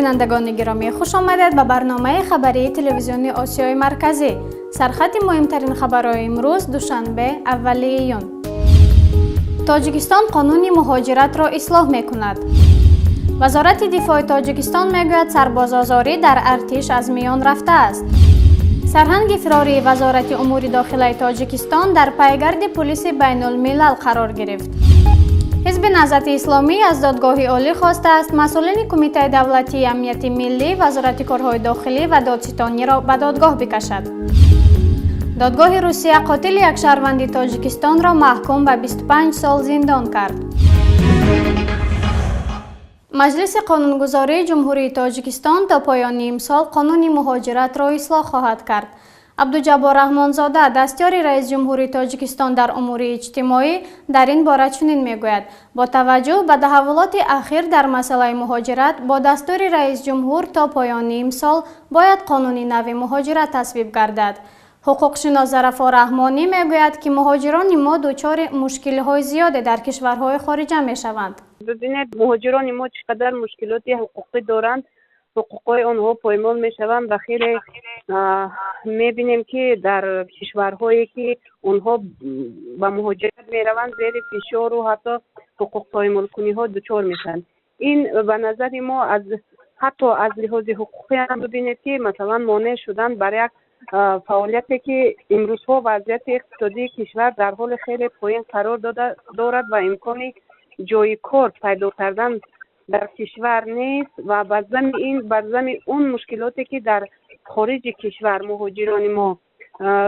бинандагони гиромӣ, хуш омадед ба барномаи хабарии телевизиони Осиёи Марказӣ. Сархати муҳимтарин хабарҳои имрӯз душанбе 1 июн. Тоҷикистон қонуни муҳоҷиратро ислоҳ мекунад. Вазорати дифои Тоҷикистон мегӯяд сарбозозорӣ дар артиш аз миён рафтааст. Сарҳанги фирории Вазорати умури дохилаи Тоҷикистон дар пайгарди пулиси байнулмилал қарор гирифт. ҳизби наҳзати исломӣ аз додгоҳи олӣ хостааст масъулини Кумитаи давлатии амнияти миллӣ, Вазорати корҳои дохилӣ ва додситониро ба додгоҳ бикашад. Додгоҳи Русия қотили як шаҳрванди Тоҷикистонро маҳкум ба 25 сол зиндон кард. Маҷлиси қонунгузории Ҷумҳурии Тоҷикистон то поёни имсол қонуни муҳоҷиратро ислоҳ хоҳад кард. Абдуҷаббор Раҳмонзода, дастёри раис ҷумҳурии Тоҷикистон дар умури иҷтимоӣ, дар ин бора чунин мегӯяд: бо таваҷҷӯҳ ба таҳаввулоти ахир дар масъалаи муҳоҷират, бо дастури раис ҷумҳур то поёни имсол бояд қонуни нави муҳоҷират тасвиб гардад. ҳуқуқшинос Зарафор Раҳмонӣ мегӯяд, ки муҳоҷирони мо дучори мушкилиҳои зиёде дар кишварҳои хориҷа мешаванд. бибинед муҳоҷирони мо чӣ қадар мушкилоти ҳуқуқӣ доранд, ҳуқуқҳои онҳо поймол мешаванд ва хеле мебинем ки дар кишварҳое ки онҳо ба муҳоҷират мераванд зери фишору ҳатто ҳуқуқпоймолкуниҳо дучор мешаванд. ин ба назари мо ҳатто аз лиҳози ҳуқуқӣ ҳам бибинед ки масалан монеъ шудан бар як фаъолияте ки имрӯзҳо вазъияти иқтисодии кишвар дар ҳоли хеле поин қарор дорад ва имкони ҷойи кор пайдо кардан дар кишвар нест ва бар зами он мушкилоте ки дар хориҷи кишвар муҳоҷирони мо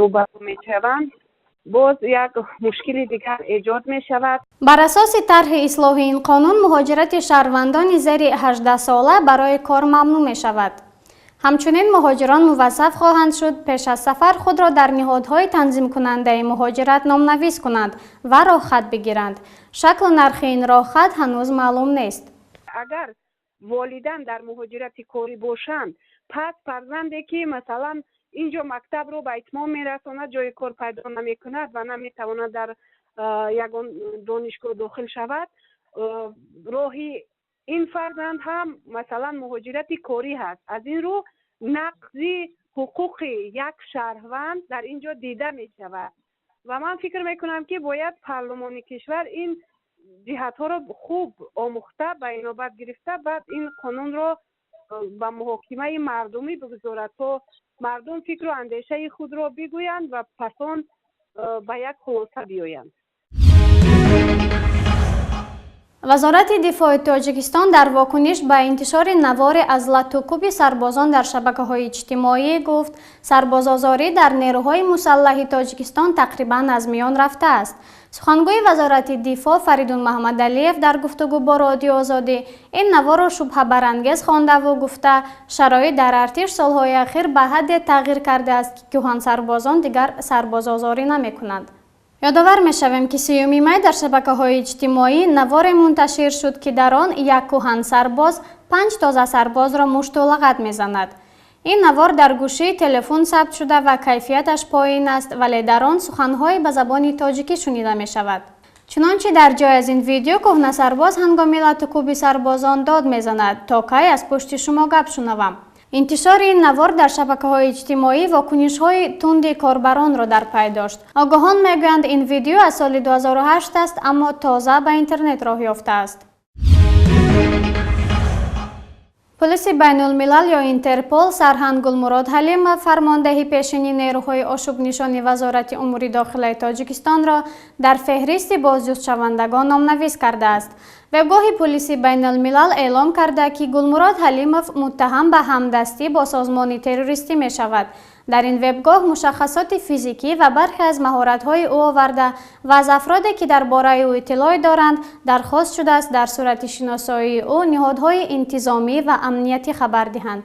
рӯбарӯ мешаванд, боз як мушкили дигар эҷод мешавад. Бар асоси тарҳи ислоҳи ин қонун, муҳоҷирати шаҳрвандони зери 18 сола барои кор мамнӯъ мешавад. ҳамчунин муҳоҷирон мувассаф хоҳанд шуд пеш аз сафар худро дар ниҳодҳои танзимкунандаи муҳоҷират номнавис кунанд ва роҳхат бигиранд. шаклу нархи ин роҳхат ҳанӯз маълум нест. агар волидан дар муҳоҷирати корӣ бошанд, пас фарзанде ки масалан инҷо мактабро ба итмом мерасонад, ҷои кор пайдо намекунад ва наметавонад дар ягон донишгоҳ дохил шавад, роҳи ин фарзанд ҳам масалан муҳоҷирати корӣ ҳаст. аз ин рӯ нақзи ҳуқуқи як шаҳрванд дар ин ҷо дида мешавад ва ман фикр мекунам ки бояд парлумони кишвар ин ҷиҳатҳоро хуб омӯхта ба инобат гирифта, баъд ин қонунро ба муҳокимаи мардумӣ бигузорад, то мардум фикру андешаи худро бигӯянд ва пас он ба як хулоса биёянд. Вазорати дифои Тоҷикистон дар вокуниш ба интишори наворе аз латукуби сарбозон дар шабакаҳои иҷтимоӣ гуфт, сарбозозорӣ дар нерӯҳои мусаллаҳи Тоҷикистон тақрибан аз миён рафтааст. сухангӯи Вазорати дифоъ Фаридун Маҳмадалиев дар гуфтугӯ бо Радиои Озодӣ ин наворро шубҳабарангез хондаву гуфта, шароит дар артиш солҳои ахир ба ҳадде тағйир кардааст, ки кӯҳансарбозон дигар сарбозозорӣ намекунанд. ёдовар мешавем, ки 3 май дар шабакаҳои иҷтимоӣ наворе мунташир шуд, ки дар он як кӯҳансарбоз 5 тоза сарбозро мушту лағат мезанад. ин навор дар гӯшии телефон сабт шуда ва кайфияташ поин аст, вале дар он суханҳое ба забони тоҷикӣ шунида мешавад. чунончи дар ҷой аз ин видео кӯҳнасарбоз ҳангоми латукуби сарбозон дод мезанад: то кай аз пушти шумо гап шунавам. интишори ин навор дар шабакаҳои иҷтимоӣ вокунишҳои тунди корбаронро дар пай дошт. огоҳон мегӯянд ин видео аз соли 2008 аст, аммо тоза ба интернет роҳ ёфтааст. пулиси байнулмилал ё Интерпол Сарҳан Гулмурод Ҳалимов, фармондеҳи пешини нерӯҳои ошӯбнишони Вазорати умури дохилаи Тоҷикистонро дар феҳристи бозҷустшавандагон номнавис кардааст. вебгоҳи пулиси байнулмилал эълон карда, ки Гулмурод Ҳалимов муттаҳам ба ҳамдастӣ бо созмони террористӣ мешавад. дар ин вебгоҳ мушаххасоти физикӣ ва бархе аз маҳоратҳои ӯ оварда ва аз афроде, ки дар бораи ӯ иттилоъ доранд, дархост шудааст дар сурати шиносоии ӯ ниҳодҳои интизомӣ ва амнияти хабар диҳанд.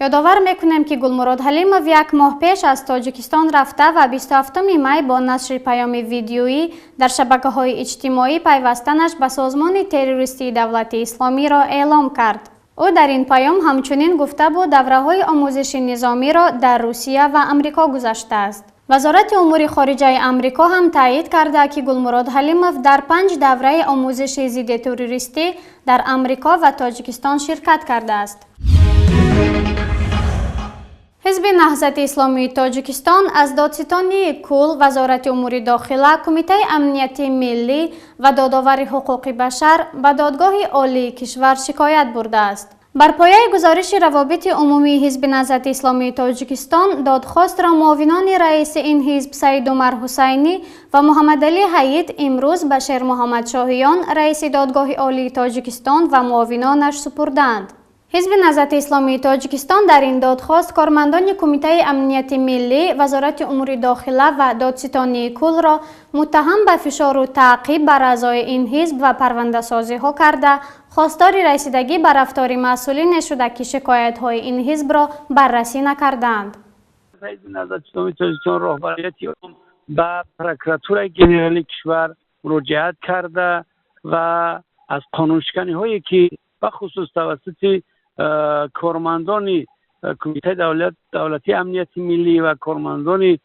ёдовар мекунем, ки Гулмурод Ҳалимов як моҳ пеш аз Тоҷикистон рафта ва 27 май бо насри паёми видеоӣ дар шабакаҳои иҷтимоӣ пайвастанаш ба созмони террористии Давлати Исломиро эълон кард. ӯ дар ин паём ҳамчунин гуфта буд, давраҳои омӯзиши низомиро дар Русия ва Амрико гузаштааст. Вазорати умури хориҷаи Амрико ҳам таъйид карда, ки Гулмурод Ҳалимов дар 5 давраи омӯзиши зидди террористӣ дар Амрико ва Тоҷикистон ширкат кардааст. حزب نهضت اسلامی تاجیکستان از دادستانی کل، وزارت امور داخله، کمیته امنیت ملی و دادآور حقوق بشر به دادگاه عالی کشور شکایت برده است. بر پایه گزارش روابط عمومی حزب نهضت اسلامی تاجیکستان، دادخواست را معاونان رئیس این حزب سید عمر حسینی و محمد علی حید امروز به شیر محمد شاهیان رئیس دادگاه عالی تاجیکستان و معاونانش سپردند. حزب نهضت اسلامی تاجیکستان در این دادخواست کارمندان کمیته امنیت ملی، وزارت امور داخله و دادستانی کل را متهم به فشار و تعقیب بر اعضای این حزب و پرونده سازی ها کرده، خواستار رسیدگی به رفتار مسئولین شده که شکایت های این حزب را بررسی نکردند. حزب نهضت اسلامی تاجیکستان رهبریت به پروکراتور ژنرال کشور مراجعت کرده و از قانونشکنی هایی که به خصوص توسط کارمندان کمیته دولتی امنیت ملی و کارمندان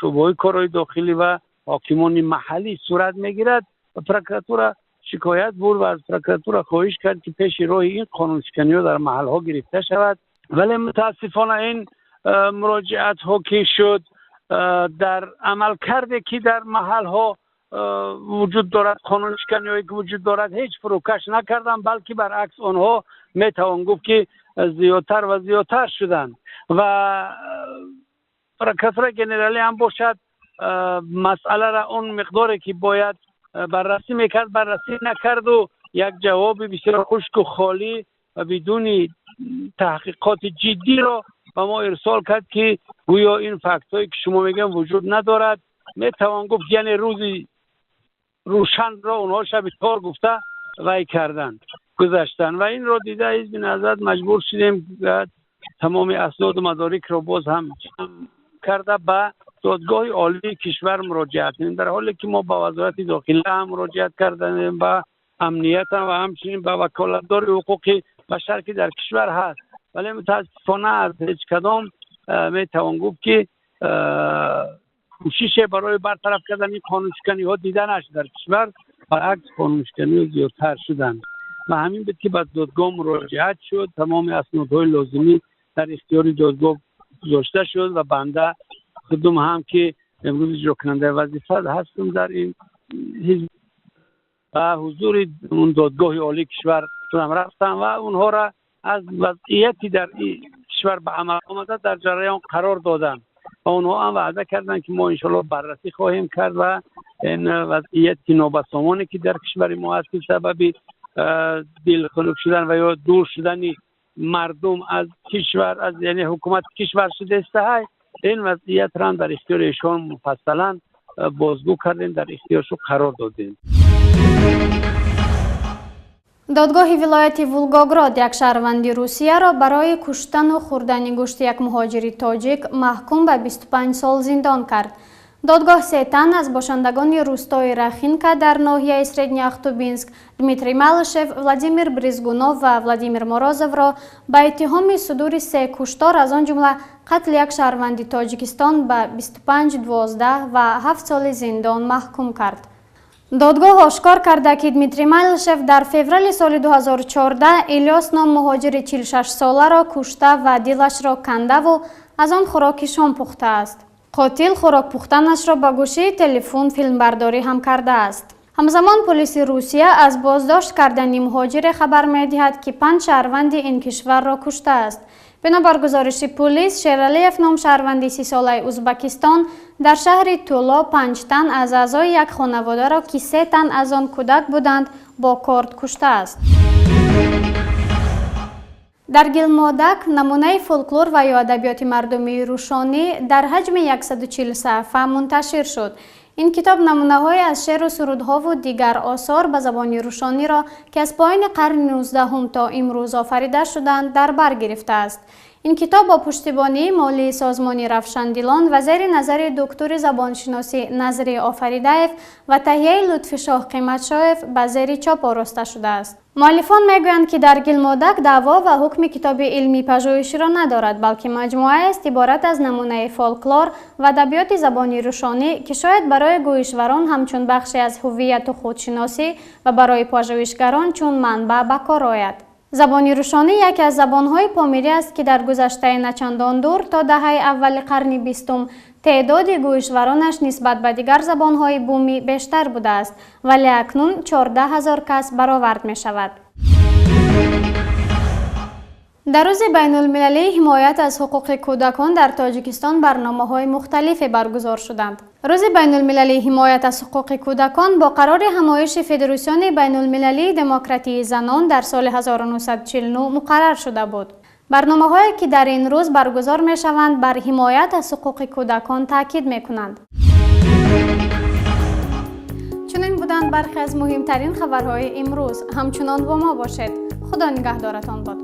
شعبه کارهای داخلی و حاکمان محلی صورت میگیرد و پروکراتور شکایت برد و از پروکراتور خواهش کرد که پیش روی این قانونشکنی ها در محل ها گرفته شود. ولی متاسفانه این مراجعت ها که شد در عمل کرده که در محل ها وجود دارد، قانونشکنی هایی که وجود دارد هیچ فروکش نکردن، بلکه برعکس آنها میتوان گفت که زیادتر و زیادتر شدند و پروکراتور ژنرالی هم باشد مسئله را اون مقداری که باید بررسی میکرد بررسی نکرد و یک جواب بسیار خشک و خالی و بدون تحقیقات جدی را به ما ارسال کرد که گویا این فکت هایی که شما میگن وجود ندارد. میتوان گفت یعنی روزی روشن را اونها شب کار گفته وی کردند گذاشتن و این را دیده حزب نهضت مجبور شدیم تمام اسناد و مدارک را باز هم کرده به دادگاه عالی کشور مراجعت کنیم، در حالی که ما با وزارت داخله هم مراجعت کردیم، با امنیت هم و همچنین با وکالتدار حقوق بشر که در کشور هست، ولی متاسفانه از هیچ کدام میتوان گفت که کوشش برای برطرف کردن این قانونشکنی ها دیده نشد در کشور، برعکس قانونشکنی ها زیادتر شدند و همین بود که بعد دادگاه مراجعت شد، تمام اسنادهای لازمی در اختیار دادگاه گذاشته شد و بنده خودم هم که امروز اجرا کننده وظیفه هستم در این حزب و حضور اون دادگاه عالی کشور رفتم و اونها را از وضعیتی در این کشور به عمل آمده در جریان قرار دادم و اونها هم وعده کردن که ما انشالله بررسی خواهیم کرد و این وضعیت نابسامانی که در کشور ما هست که سبب دلخلوک شدن و یا دور شدن مردم از کشور، از یعنی حکومت کشور شده است، این وضعیت را در اختیار ایشان مفصلا بازگو کردیم، در اختیارشون قرار دادیم. دادگاه ولایت ولگاگراد یک شهروند روسیه را برای کشتن و خوردن گوشت یک مهاجر تاجیک محکوم به 25 سال زندان کرد. دادگاه 3 تن از باشندگان روستای رخینکا در ناحیه سردنی اختوبینسک دمیتری مالشف، ولادیمیر بریزگونوف و ولادیمیر مورازوف را به اتهام صدور 3 کشتار از آن جمله قتل یک شهروند تاجیکستان به 25 12 و 7 سال زندان محکوم کرد. دادگاه آشکار کرده که دمیتری مالشف در فوریه سال 2014 الیاس نام مهاجر 46 ساله را کشته و دلش را کنده و از آن خوراک شام پخته است. قاتل خوراک پختنش را با گوشی تلفن فیلمبرداری هم کرده است. همزمان پلیس روسیه از بازداشت کردن مهاجر خبر می‌دهد که 5 شهروند این کشور را کشته است. بنابر گزارش پلیس، شیرالیف نام شهروند 30 ساله ازبکستان در شهر تولا 5 تن از اعضای یک خانواده را که 3 تن از آن کودک بودند با کارد کشته است. در گلمادک نمونه فولکلور و یا ادبیات مردمی روشانی در حجم 140 صفحه منتشر شد. این کتاب نمونه‌های از شعر و سرودها و دیگر آثار به زبان روشانی را که از پایان قرن 19 تا امروز آفریده شدند در بر گرفته است. این کتاب با پشتیبانی مالی سازمان رفشندیلان و زیر نظر دکتر زبانشناسی نظری آفریدیف و تهیه لطفی شاه قیمتشایف به زیر چاپ آراسته شده است. مؤلفان میگویند که در گلمادک دعوا و حکم کتاب علمی پژوهشی را ندارد، بلکه مجموعه است عبارت از نمونه فولکلور و ادبیات زبانی روشانی که شاید برای گویشوران همچون بخشی از هویت و خودشناسی و برای پژوهشگران چون منبع به کار آید. забони рӯшонӣ яке аз забонҳои помирӣ аст ки дар гузаштаи начандон дур то доҳаи аввали қарни 20 теъдоди гӯюшваронаш нисбат ба дигар забонҳои бумӣ бештар будааст, вале акнун 14 000 кас баровард мешавад. дар рӯзи байнулмилалии ҳимоят аз ҳуқуқи кӯдакон дар Тоҷикистон барномаҳои мухталифе баргузор шуданд. рӯзи байнулмилалии ҳимоят аз ҳуқуқи кӯдакон бо қарори ҳамоиши Федерассиони байнулмилалии демократии занон дар соли 1949 муқаррар шуда буд. барномаҳое ки дар ин рӯз баргузор мешаванд бар ҳимоят аз ҳуқуқи кӯдакон таъкид мекунанд. чунин буданд бархе аз муҳимтарин хабарҳои имрӯз. ҳамчунон бо мо бошед. худо нигаҳдоратон бод.